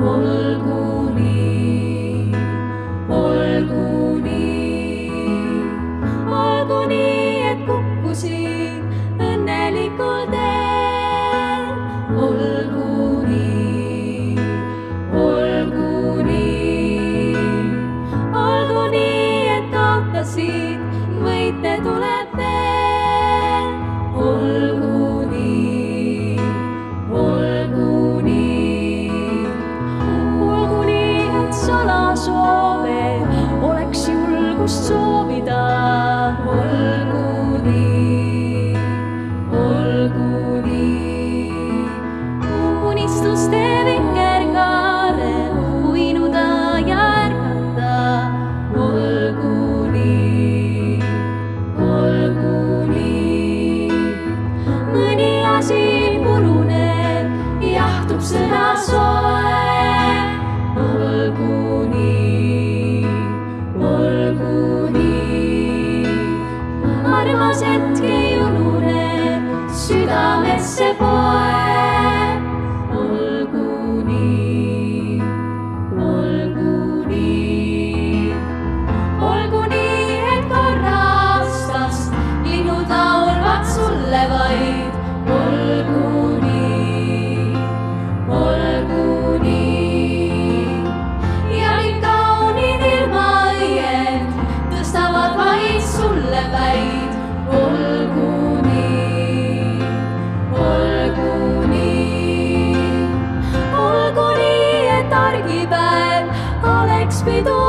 olgu nii, olgu nii, olgu nii, et kukkusin õnnelikul teel. Olgu nii, olgu nii, olgu nii, et kaotasin, võite tuleb veel. Olgu nii, olgu nii, olgu nii, et salasoove oleks julgust soovida. Olgu nii, olgu nii, unistuste vikerkaarel uinuda ja ärgata. Olgu nii, olgu nii, mõni asi puruneb, jahtub sõna soe. Olgu nii, olgu nii, armas hetk ei unune, südamesse poeb. Olgu nii, olgu nii, olgu nii, et korra aastas linnud laulvad sulle vaid. Olgu nii, olgu nii, ja kõik kaunid ilmaõied tõstavad vaid sulle päid. Olgu nii, olgu nii, olgu nii, et argipäev oleks pidu